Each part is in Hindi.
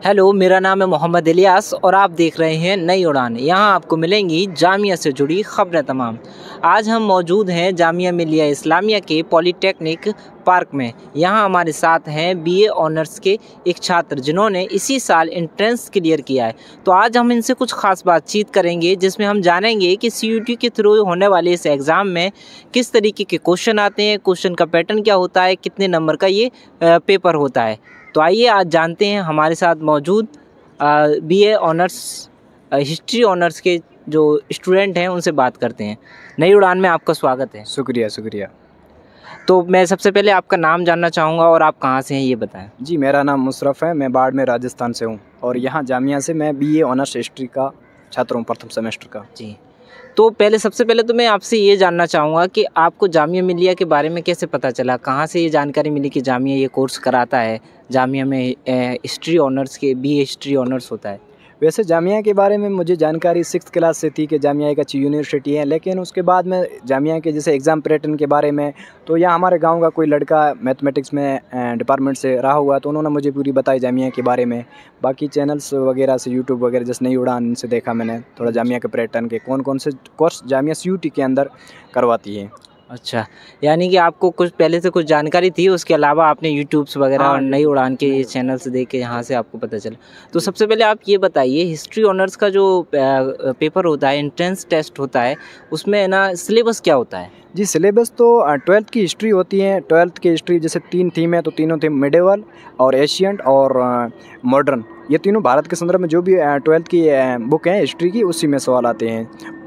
हेलो, मेरा नाम है मोहम्मद इलियास और आप देख रहे हैं नई उड़ान। यहाँ आपको मिलेंगी जामिया से जुड़ी खबरें तमाम। आज हम मौजूद हैं जामिया मिलिया इस्लामिया के पॉलीटेक्निक पार्क में। यहाँ हमारे साथ हैं बीए ऑनर्स के एक छात्र जिन्होंने इसी साल एंट्रेंस क्लियर किया है। तो आज हम इनसे कुछ खास बातचीत करेंगे जिसमें हम जानेंगे कि सीयूटी के थ्रू होने वाले इस एग्ज़ाम में किस तरीके के क्वेश्चन आते हैं, क्वेश्चन का पैटर्न क्या होता है, कितने नंबर का ये पेपर होता है। तो आइए आज जानते हैं हमारे साथ मौजूद बीए ऑनर्स हिस्ट्री ऑनर्स के जो स्टूडेंट हैं उनसे बात करते हैं। नई उड़ान में आपका स्वागत है। शुक्रिया। तो मैं सबसे पहले आपका नाम जानना चाहूँगा और आप कहाँ से हैं ये बताएं। जी, मेरा नाम मुशरफ है, मैं बाड़मेर राजस्थान से हूँ और यहाँ जामिया से मैं बीए ऑनर्स हिस्ट्री का छात्र हूँ, प्रथम सेमेस्टर का। जी, तो सबसे पहले तो मैं आपसे ये जानना चाहूँगा कि आपको जामिया मिलिया के बारे में कैसे पता चला, कहाँ से ये जानकारी मिली कि जामिया ये कोर्स कराता है, जामिया में हिस्ट्री ऑनर्स के बीए हिस्ट्री ऑनर्स होता है। वैसे जामिया के बारे में मुझे जानकारी 6th क्लास से थी कि जामिया एक अच्छी यूनिवर्सिटी है, लेकिन उसके बाद में जामिया के जैसे एग्ज़ाम पैटर्न के बारे में, तो यहाँ हमारे गांव का कोई लड़का मैथमेटिक्स में डिपार्टमेंट से रहा हुआ, तो उन्होंने मुझे पूरी बताई जामिया के बारे में। बाकी चैनल्स वगैरह से, यूट्यूब वगैरह जैसे नई उड़ान से देखा मैंने थोड़ा जामिया के पैटर्न के कौन कौन से कोर्स जामिया सीयूटी के अंदर करवाती है। अच्छा, यानी कि आपको कुछ पहले से कुछ जानकारी थी, उसके अलावा आपने यूट्यूब्स वगैरह और नई उड़ान के चैनल से देख के यहाँ से आपको पता चला। तो सबसे पहले आप ये बताइए, हिस्ट्री ऑनर्स का जो पेपर होता है, एंट्रेंस टेस्ट होता है, उसमें ना सिलेबस क्या होता है? जी, सिलेबस तो 12th की हिस्ट्री होती है। 12th की हिस्ट्री जैसे 3 थीम है, तो तीनों थीम मिडेवल और एशियंट और मॉडर्न, ये तीनों भारत के संदर्भ में जो भी 12th की बुक है हिस्ट्री की, उसी में सवाल आते हैं।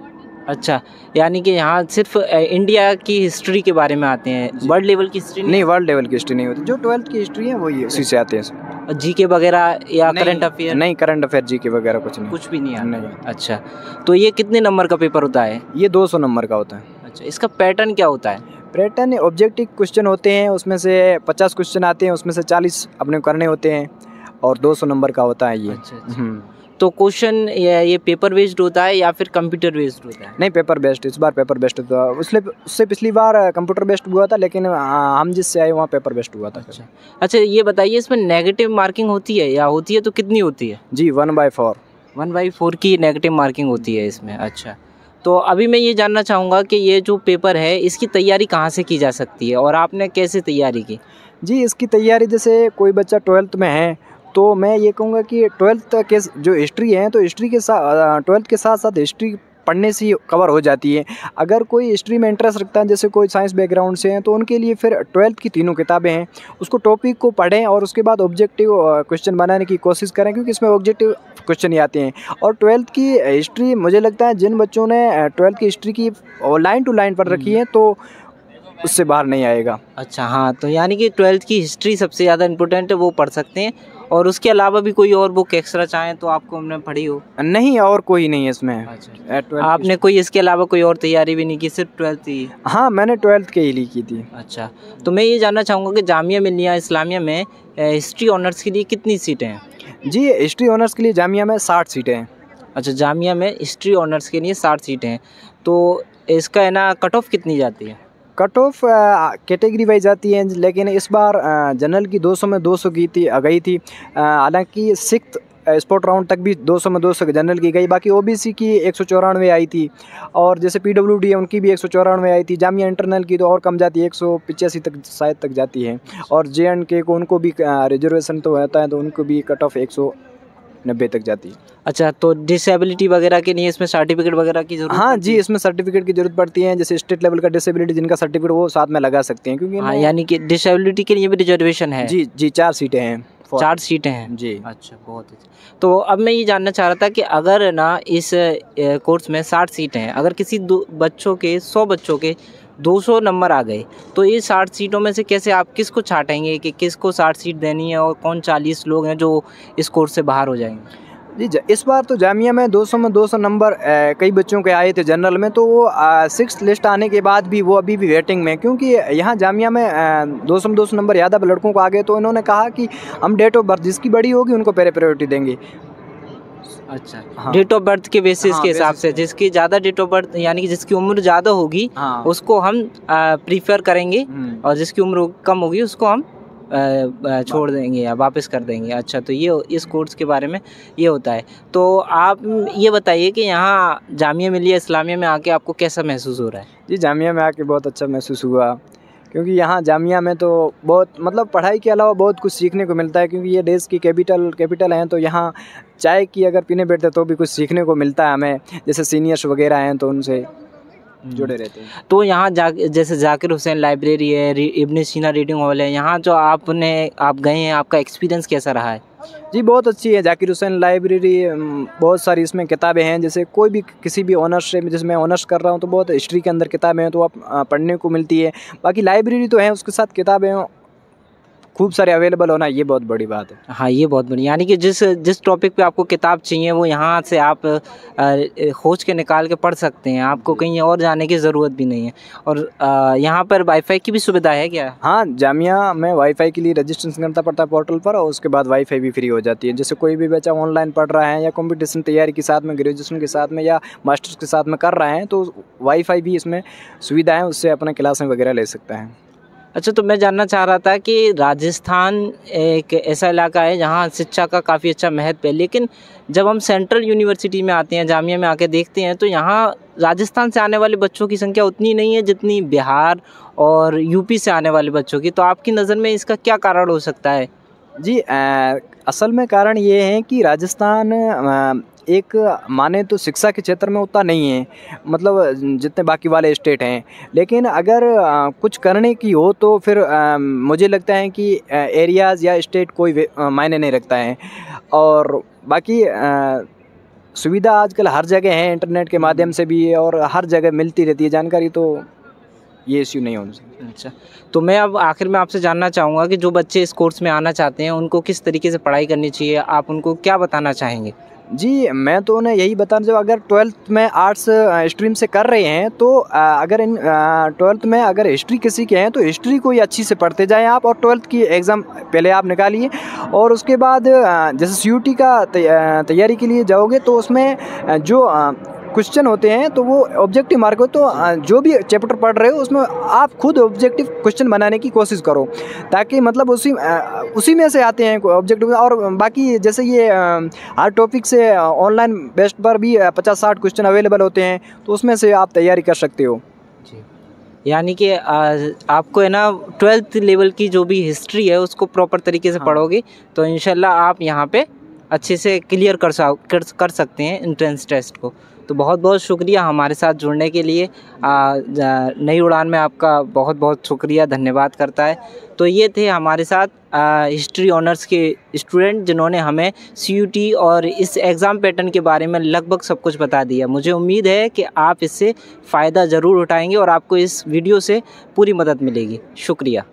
अच्छा, यानी कि यहाँ सिर्फ इंडिया की हिस्ट्री के बारे में आते हैं, वर्ल्ड लेवल की हिस्ट्री नहीं, वर्ल्ड लेवल की हिस्ट्री नहीं होती। जो 12th की हिस्ट्री है वही उसी से आते हैं। जीके वगैरह या करंट अफेयर? नहीं, करंट अफेयर जीके वगैरह कुछ भी नहीं आता। नहीं। अच्छा, तो ये कितने नंबर का पेपर होता है? ये 200 नंबर का होता है। अच्छा, इसका पैटर्न क्या होता है? पैटर्न ऑब्जेक्टिव क्वेश्चन होते हैं, उसमें से 50 क्वेश्चन आते हैं, उसमें से 40 अपने करने होते हैं और 200 नंबर का होता है ये। अच्छा। तो क्वेश्चन ये पेपर बेस्ड होता है या फिर कंप्यूटर बेस्ड होता है? नहीं, पेपर बेस्ड। इस बार पेपर बेस्ड था, उससे पिछली बार कंप्यूटर बेस्ड हुआ था, लेकिन हम जिससे आए वहाँ पेपर बेस्ड हुआ था। अच्छा, ये बताइए, इसमें नेगेटिव मार्किंग होती है या होती है तो कितनी होती है? जी, 1/4 1/4 की नेगेटिव मार्किंग होती है इसमें। अच्छा, तो अभी मैं ये जानना चाहूँगा कि ये जो पेपर है इसकी तैयारी कहाँ से की जा सकती है और आपने कैसे तैयारी की? जी, इसकी तैयारी जैसे कोई बच्चा 12th में है तो मैं ये कहूँगा कि 12th के जो हिस्ट्री है, तो हिस्ट्री के साथ 12th के साथ साथ हिस्ट्री पढ़ने से कवर हो जाती है। अगर कोई हिस्ट्री में इंटरेस्ट रखता है, जैसे कोई साइंस बैकग्राउंड से हैं, तो उनके लिए फिर 12th की तीनों किताबें हैं, उसको टॉपिक को पढ़ें और उसके बाद ऑब्जेक्टिव क्वेश्चन बनाने की कोशिश करें, क्योंकि इसमें ऑब्जेक्टिव क्वेश्चन ही आते हैं। और 12th की हिस्ट्री मुझे लगता है जिन बच्चों ने 12th की हिस्ट्री की लाइन टू लाइन पढ़ रखी है तो उससे बाहर नहीं आएगा। अच्छा, हाँ, तो यानी कि 12th की हिस्ट्री सबसे ज़्यादा इम्पोर्टेंट है, वो पढ़ सकते हैं। और उसके अलावा भी कोई और बुक एक्स्ट्रा चाहें तो आपको हमने पढ़ी हो? नहीं, और कोई नहीं है इसमें। अच्छा, आपने कोई इसके अलावा कोई और तैयारी भी नहीं की, सिर्फ 12th ही? हाँ, मैंने 12th के ही ली की थी। अच्छा, तो मैं ये जानना चाहूँगा कि जामिया मिलिया इस्लामिया में हिस्ट्री ऑनर्स के लिए कितनी सीटें हैं? जी, हिस्ट्री ऑनर्स के लिए जामिया में 60 सीटें हैं। अच्छा, जामिया में हिस्ट्री ऑनर्स के लिए 60 सीटें हैं, तो इसका है ना कट ऑफ कितनी जाती है? कट ऑफ कैटेगरी वाइज जाती है, लेकिन इस बार जनरल की 200 में 200 की थी गई थी। हालांकि 6th स्पॉट राउंड तक भी 200 में 200 जनरल की गई। बाकी ओबीसी की 194 आई थी और जैसे पीडब्ल्यूडी है उनकी भी 194 आई थी। जामिया इंटरनल की तो और कम जाती है, 185 तक शायद तक जाती है। और JNK को उनको भी रिजर्वेशन तो होता है, तो उनको भी कट ऑफ 190 तक जाती है। अच्छा, तो डिसेबिलिटी वगैरह के लिए इसमें सर्टिफिकेट वगैरह की जरूरत? हाँ जी, इसमें सर्टिफिकेट की जरूरत पड़ती है। जैसे स्टेट लेवल का डिसेबिलिटी जिनका सर्टिफिकेट वो साथ में लगा सकते हैं, क्योंकि हाँ, यानी कि डिसेबिलिटी के लिए भी रिजर्वेशन है? जी 4 सीटें हैं। 4 सीटें हैं जी। अच्छा, बहुत अच्छा। तो अब मैं ये जानना चाह रहा था कि अगर ना इस कोर्स में 60 सीटें हैं, अगर किसी 100 बच्चों के 200 नंबर आ गए, तो ये 60 सीटों में से कैसे आप किसको छांटेंगे कि किसको 60 सीट देनी है और कौन 40 लोग हैं जो इस कोर्स से बाहर हो जाएंगे? जी, इस बार तो जामिया में 200 में 200 नंबर कई बच्चों के आए थे जनरल में, तो वो 6th लिस्ट आने के बाद भी वो अभी भी वेटिंग में, क्योंकि यहाँ जामिया में 200 में 200 नंबर ज़्यादा लड़कों को आ गए, तो इन्होंने कहा कि हम डेट ऑफ बर्थ जिसकी बड़ी होगी उनको पहले प्रायोरिटी देंगे। अच्छा, हाँ। डेट ऑफ बर्थ के बेसिस के हिसाब से जिसकी ज़्यादा डेट ऑफ बर्थ यानी कि जिसकी उम्र ज़्यादा होगी उसको हम प्रीफर करेंगे और जिसकी उम्र कम होगी उसको हम छोड़ देंगे या वापस कर देंगे। अच्छा, तो ये इस कोर्स के बारे में ये होता है। तो आप ये बताइए कि यहाँ जामिया मिलिया इस्लामिया में आके आपको कैसा महसूस हो रहा है? जी, जामिया में आके बहुत अच्छा महसूस हुआ, क्योंकि यहाँ जामिया में तो बहुत मतलब पढ़ाई के अलावा बहुत कुछ सीखने को मिलता है, क्योंकि ये देश की कैपिटल हैं, तो यहाँ चाय की अगर पीने बैठते तो भी कुछ सीखने को मिलता है हमें, जैसे सीनियर्स वगैरह हैं तो उनसे जुड़े रहते हैं। तो यहाँ जैसे जाकिर हुसैन लाइब्रेरी है, इब्न सीना रीडिंग हॉल है, यहाँ जो आप गए हैं, आपका एक्सपीरियंस कैसा रहा है? जी, बहुत अच्छी है जाकिर हुसैन लाइब्रेरी। बहुत सारी इसमें किताबें हैं, जैसे कोई भी किसी भी ऑनर्स से, जैसे मैं ऑनर्स कर रहा हूँ तो बहुत हिस्ट्री के अंदर किताबें हैं, तो आप पढ़ने को मिलती है। बाकी लाइब्रेरी तो है, उसके साथ किताबें खूब सारे अवेलेबल होना, ये बहुत बड़ी बात है। हाँ, ये बहुत बढ़िया, यानी कि जिस टॉपिक पे आपको किताब चाहिए वो यहाँ से आप खोज के निकाल के पढ़ सकते हैं, आपको कहीं और जाने की ज़रूरत भी नहीं है। और यहाँ पर वाईफाई की भी सुविधा है क्या? हाँ, जामिया में वाईफाई के लिए रजिस्ट्रेशन करना पड़ता है पोर्टल पर, और उसके बाद वाईफाई भी फ्री हो जाती है। जैसे कोई भी बच्चा ऑनलाइन पढ़ रहा है या कंपटीशन तैयारी के साथ में, ग्रेजुएशन के साथ में या मास्टर्स के साथ में कर रहे हैं, तो वाईफाई भी इसमें सुविधा है, उससे अपना क्लासें वगैरह ले सकते हैं। अच्छा, तो मैं जानना चाह रहा था कि राजस्थान एक ऐसा इलाका है जहाँ शिक्षा का काफ़ी अच्छा महत्व है, लेकिन जब हम सेंट्रल यूनिवर्सिटी में आते हैं, जामिया में आके देखते हैं, तो यहाँ राजस्थान से आने वाले बच्चों की संख्या उतनी नहीं है जितनी बिहार और यूपी से आने वाले बच्चों की। तो आपकी नज़र में इसका क्या कारण हो सकता है? जी, असल में कारण ये है कि राजस्थान एक माने तो शिक्षा के क्षेत्र में उतना नहीं है, मतलब जितने बाकी वाले स्टेट हैं। लेकिन अगर कुछ करने की हो तो फिर मुझे लगता है कि एरियाज़ या स्टेट कोई मायने नहीं रखता है। और बाकी सुविधा आजकल हर जगह है, इंटरनेट के माध्यम से भी, और हर जगह मिलती रहती है जानकारी, तो ये इश्यू नहीं होना चाहिए। अच्छा, तो मैं अब आखिर में आपसे जानना चाहूँगा कि जो बच्चे इस कोर्स में आना चाहते हैं उनको किस तरीके से पढ़ाई करनी चाहिए, आप उनको क्या बताना चाहेंगे? जी, मैं तो उन्हें यही बताना चाहूँ, अगर 12th में आर्ट्स स्ट्रीम से कर रहे हैं तो अगर 12th में अगर हिस्ट्री किसी के हैं तो हिस्ट्री को ही अच्छी से पढ़ते जाएं आप, और 12th की एग्ज़ाम पहले आप निकालिए, और उसके बाद जैसे सीयूटी का तैयारी के लिए जाओगे तो उसमें जो क्वेश्चन होते हैं तो वो ऑब्जेक्टिव मार्क हो, तो जो भी चैप्टर पढ़ रहे हो उसमें आप खुद ऑब्जेक्टिव क्वेश्चन बनाने की कोशिश करो, ताकि मतलब उसी में से आते हैं ऑब्जेक्टिव। और बाकी जैसे ये हर टॉपिक से ऑनलाइन बेस्ट पर भी 50-60 क्वेश्चन अवेलेबल होते हैं, तो उसमें से आप तैयारी कर सकते हो। जी, यानी कि आपको है ना 12th लेवल की जो भी हिस्ट्री है उसको प्रॉपर तरीके से पढ़ोगे तो इंशाल्लाह आप यहाँ पे अच्छे से क्लियर कर सकते हैं एंट्रेंस टेस्ट को। तो बहुत बहुत शुक्रिया हमारे साथ जुड़ने के लिए। नई उड़ान में आपका बहुत बहुत शुक्रिया, धन्यवाद करता है। तो ये थे हमारे साथ हिस्ट्री ऑनर्स के स्टूडेंट जिन्होंने हमें सीयूटी और इस एग्ज़ाम पैटर्न के बारे में लगभग सब कुछ बता दिया। मुझे उम्मीद है कि आप इससे फ़ायदा ज़रूर उठाएंगे और आपको इस वीडियो से पूरी मदद मिलेगी। शुक्रिया।